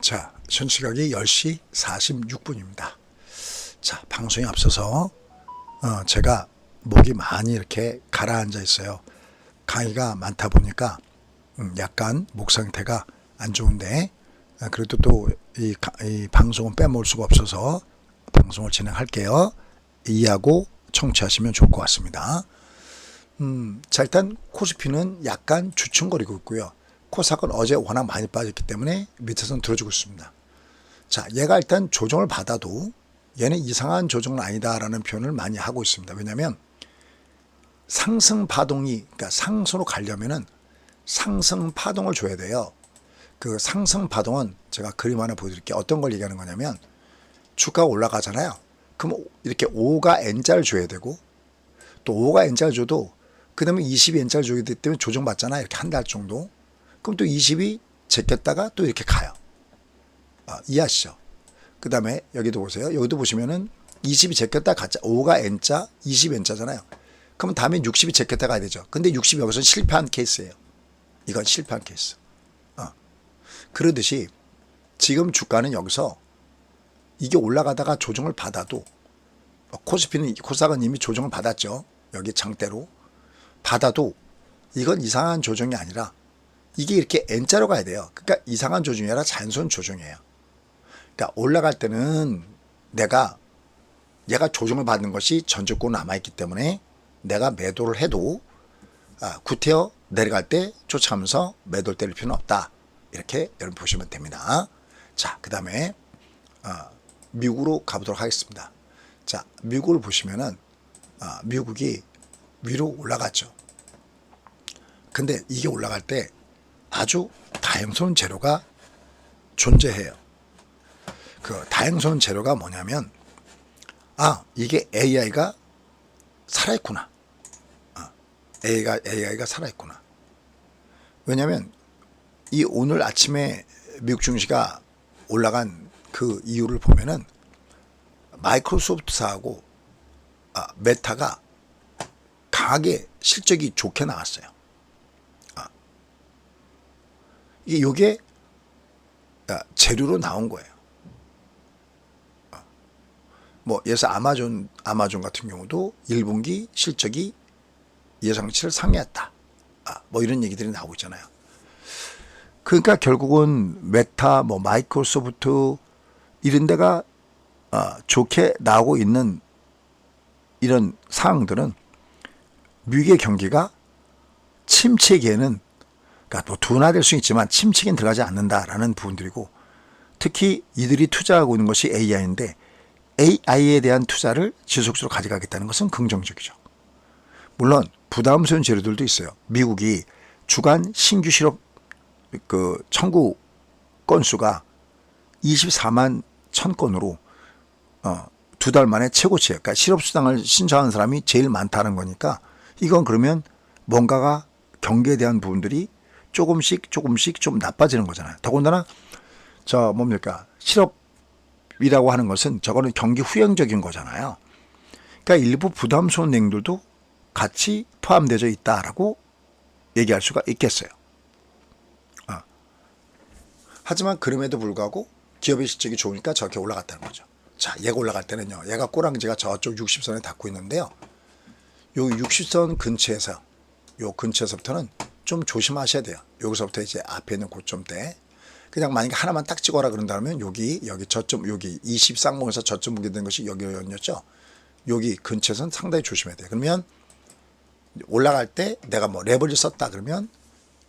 자, 현 시각이 10시 46분입니다. 자, 방송에 앞서서 제가 목이 많이 이렇게 가라앉아 있어요. 강의가 많다 보니까 약간 목 상태가 안 좋은데 그래도 또 이 방송은 빼먹을 수가 없어서 방송을 진행할게요. 이해하고 청취하시면 좋을 것 같습니다. 자, 일단 코스피는 약간 주춤거리고 있고요. 코스닥은 어제 워낙 많이 빠졌기 때문에 밑에서는 들어주고 있습니다. 자, 얘가 일단 조정을 받아도 얘는 이상한 조정은 아니다라는 표현을 많이 하고 있습니다. 왜냐하면 상승 파동이, 그러니까 상승으로 가려면은 상승 파동을 줘야 돼요. 그 상승 파동은 제가 그림 하나 보여드릴게요. 어떤 걸 얘기하는 거냐면 주가가 올라가잖아요. 그럼 이렇게 5가 N자를 줘야 되고 또 5가 N자를 줘도 그 다음에 20이 N자를 줘야 되기 때문에 조정받잖아요. 이렇게 한 달 정도. 그럼 또 20이 제꼈다가 또 이렇게 가요. 이해하시죠? 그 다음에 여기도 보세요. 여기도 보시면은 20이 제꼈다 가자. 5가 N자, 20이 N자잖아요. 그러면 다음에 60이 제꼈다 가야 되죠. 근데 60이 여기서 실패한 케이스예요. 이건 실패한 케이스. 그러듯이 지금 주가는 여기서 이게 올라가다가 조정을 받아도 코스닥은 이미 조정을 받았죠. 여기 장대로. 받아도 이건 이상한 조정이 아니라 이게 이렇게 N자로 가야 돼요. 그러니까 이상한 조정이 아니라 자연스러운 조정이에요. 그러니까 올라갈 때는 얘가 조정을 받는 것이 전주권 남아있기 때문에 내가 매도를 해도 구태여 내려갈 때 쫓아가면서 매도를 때릴 필요는 없다. 이렇게 여러분 보시면 됩니다. 자, 그 다음에 미국으로 가보도록 하겠습니다. 자, 미국을 보시면은 미국이 위로 올라갔죠. 근데 이게 올라갈 때 아주 다양스러운 재료가 존재해요. 그 다양스러운 재료가 뭐냐면 이게 AI가 살아있구나. AI가 살아있구나. 왜냐하면 이 오늘 아침에 미국 증시가 올라간 그 이유를 보면은 마이크로소프트사하고 메타가 강하게 실적이 좋게 나왔어요. 이게 재료로 나온 거예요. 뭐 예서 아마존 같은 경우도 1분기 실적이 예상치를 상회했다. 뭐 이런 얘기들이 나오고 있잖아요. 그러니까 결국은 메타, 뭐 마이크로소프트 이런 데가 좋게 나오고 있는 이런 상황들은 미국의 경기가 침체기에는 그러니까 뭐 둔화될 수 있지만 침체기는 들어가지 않는다라는 부분들이고 특히 이들이 투자하고 있는 것이 AI인데 AI에 대한 투자를 지속적으로 가져가겠다는 것은 긍정적이죠. 물론 부담스러운 재료들도 있어요. 미국이 주간 신규 실업 청구 건수가 24만 1000건으로 두 달 만에 최고치예요. 그러니까 실업수당을 신청하는 사람이 제일 많다는 거니까 이건 그러면 뭔가가 경기에 대한 부분들이 조금씩 좀 나빠지는 거잖아요. 더군다나 뭡니까? 실업이라고 하는 것은 저거는 경기 후행적인 거잖아요. 그러니까 일부 부담스러운 내용들도 같이 포함되어 있다라고 얘기할 수가 있겠어요. 하지만 그럼에도 불구하고 기업의 실적이 좋으니까 저렇게 올라갔다는 거죠. 자, 얘가 올라갈 때는요. 얘가 꼬랑지가 저쪽 60선에 닿고 있는데요. 요 60선 근처에서부터는 좀 조심하셔야 돼요. 여기서부터 이제 앞에 있는 고점대. 그냥 만약에 하나만 딱 찍어라 그런다면 여기 저점, 여기 20 쌍봉에서 저점 보게 된 것이 여기였죠. 여기 근처에서는 상당히 조심해야 돼요. 그러면 올라갈 때 내가 뭐 레버리지 썼다 그러면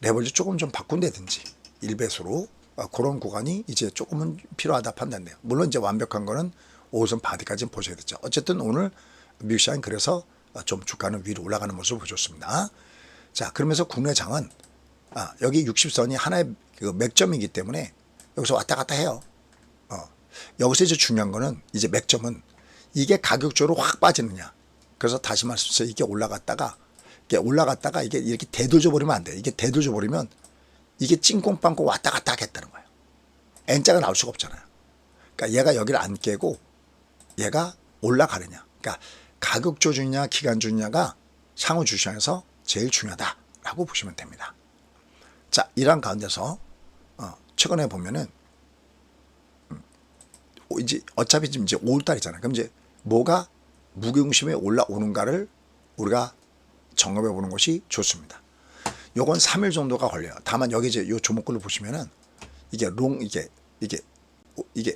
레버리지 조금 좀 바꾼다든지 1배수로 그런 구간이 이제 조금은 필요하다 판단돼요. 물론 이제 완벽한 거는 5선 바디까지는 보셔야 되죠. 어쨌든 오늘 미국 시장 그래서 좀 주가는 위로 올라가는 모습을 보여줬습니다. 자, 그러면서 국내 장은 여기 60선이 하나의 그 맥점이기 때문에 여기서 왔다 갔다 해요. 여기서 이제 중요한 거는 이제 맥점은 이게 가격적으로 확 빠지느냐. 그래서 다시 말씀드려서 이게 올라갔다가 이게 이렇게 대도져 버리면 안 돼요. 이게 대도져 버리면 이게 찡꽁빵꽁 왔다 갔다 하겠다는 거예요. N자가 나올 수가 없잖아요. 그러니까 얘가 여기를 안 깨고 얘가 올라가느냐. 그러니까 가격 조정이냐 기간 조정이냐가 상호 주시장에서 제일 중요하다라고 보시면 됩니다. 자, 이러한 가운데서 최근에 보면은 이제 어차피 지금 이제 5월달이잖아요. 그럼 이제 뭐가 무게중심에 올라오는가를 우리가 점검해 보는 것이 좋습니다. 요건 3일 정도가 걸려요. 다만 여기 이제 요 조목글로 보시면은 이게 이게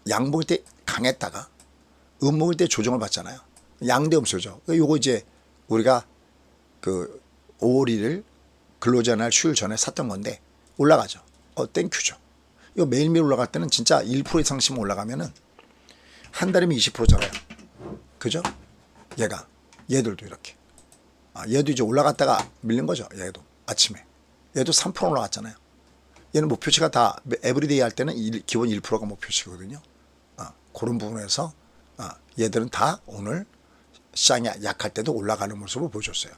양봉일 때 강했다가 음목일 때 조정을 받잖아요. 양대 음수죠. 요거 이제 우리가 그 5월 1일 근로자 날 휴일 전에 샀던 건데 올라가죠. 땡큐죠. 이거 매일매일 올라갈 때는 진짜 1% 이상씩 올라가면은 한 달이면 20%잖아요. 그죠? 얘들도 이렇게. 얘도 이제 올라갔다가 밀린 거죠. 얘도 아침에. 얘도 3% 올라갔잖아요. 얘는 목표치가 다 에브리데이 할 때는 기본 1%가 목표치거든요. 그런 부분에서 얘들은 다 오늘 시장이 약할 때도 올라가는 모습을 보여줬어요.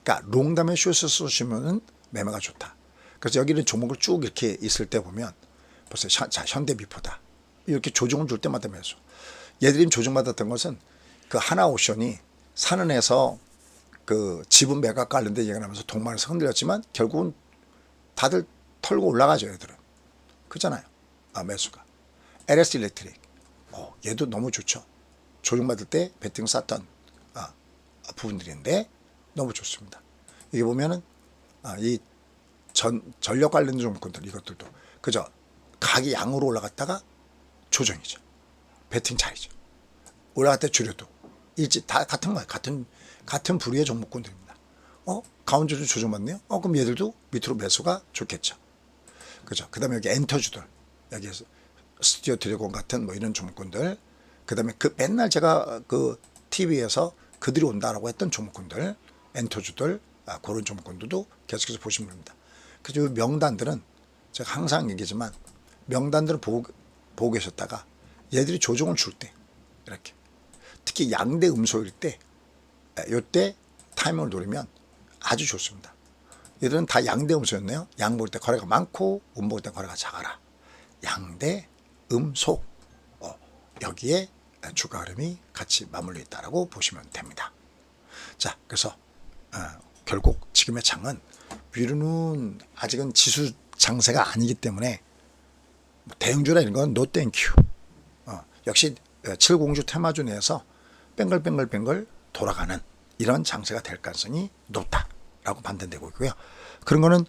그러니까 롱담에 숏을 쓰시면은 매매가 좋다. 그래서 여기는 종목을 쭉 이렇게 있을 때 보면 벌써 자 현대미포다. 이렇게 조정을 줄 때마다 매수. 얘들이 조정받았던 것은 그 하나오션이 산은에서 그 지분 매각 관련된 얘기가 나면서 동반에서 흔들렸지만 결국은 다들 털고 올라가죠. 얘들은. 그잖아요. 매수가. LS 일렉트릭. 얘도 너무 좋죠. 조정받을 때 베팅 쌌던 부분들인데 너무 좋습니다. 이게 보면은 이 전력 관련 종목들 이것들도 그저 가격이 양으로 올라갔다가 조정이죠. 베팅 차이죠. 올라갈 때 줄여도 일찍 다 같은 거예요. 같은 부류의 종목군들입니다. 가운데도 조정받네요. 그럼 얘들도 밑으로 매수가 좋겠죠. 그죠. 그 다음에 여기 엔터주들 여기에서 스튜디오 드래곤 같은 뭐 이런 종목군들. 그 다음에 그 맨날 제가 그 TV에서 그들이 온다라고 했던 종목군들, 엔터주들, 그런 종목군들도 계속해서 보시면 됩니다. 그래서 명단들은 제가 항상 얘기지만 명단들을 보고 계셨다가 얘들이 조정을 줄 때 이렇게 특히 양대 음소일 때 이때 타이밍을 노리면 아주 좋습니다. 얘들은 다 양대 음소였네요. 양 볼 때 거래가 많고 음 볼 때 거래가 작아라. 양대 음소 여기에 주가 흐름이 같이 맞물려 있다라고 보시면 됩니다. 자, 그래서 결국 지금의 장은 위로는 아직은 지수 장세가 아니기 때문에 대형주나 이런 건 노 땡큐. 역시 7공주 테마주 내에서 뱅글뱅글 돌아가는 이런 장세가 될 가능성이 높다라고 판단되고 있고요. 그런 거는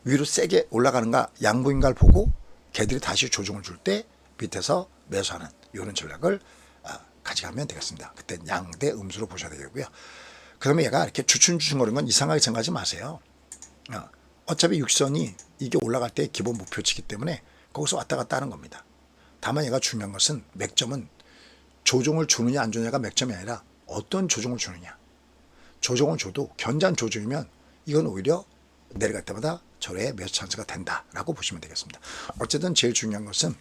위로 세게 올라가는가 양보인가를 보고 걔들이 다시 조정을 줄 때 밑에서 매수하는 이런 전략을 가져가면 되겠습니다. 그때 양대 음수로 보셔야 되겠고요. 그러면 얘가 이렇게 주춤거리는 건 이상하게 생각하지 마세요. 어차피 육선이 이게 올라갈 때 기본 목표치이기 때문에 거기서 왔다 갔다 하는 겁니다. 다만 얘가 중요한 것은 맥점은 조정을 주느냐 안 주느냐가 맥점이 아니라 어떤 조정을 주느냐. 조정을 줘도 견제한 조정이면 이건 오히려 내려갈 때마다 절의 매수 찬스가 된다라고 보시면 되겠습니다. 어쨌든 제일 중요한 것은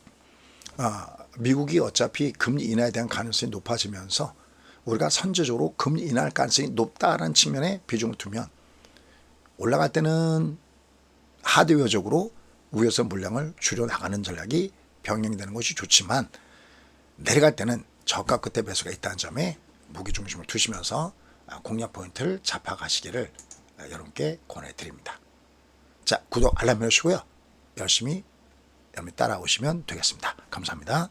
미국이 어차피 금리 인하에 대한 가능성이 높아지면서 우리가 선제적으로 금리 인하할 가능성이 높다라는 측면에 비중을 두면 올라갈 때는 하드웨어적으로 우회선 물량을 줄여나가는 전략이 병행되는 것이 좋지만 내려갈 때는 저가 끝에 매수가 있다는 점에 무게중심을 두시면서 공략 포인트를 잡아가시기를 여러분께 권해드립니다. 자, 구독 알람 해주시고요. 열심히 따라오시면 되겠습니다. 감사합니다.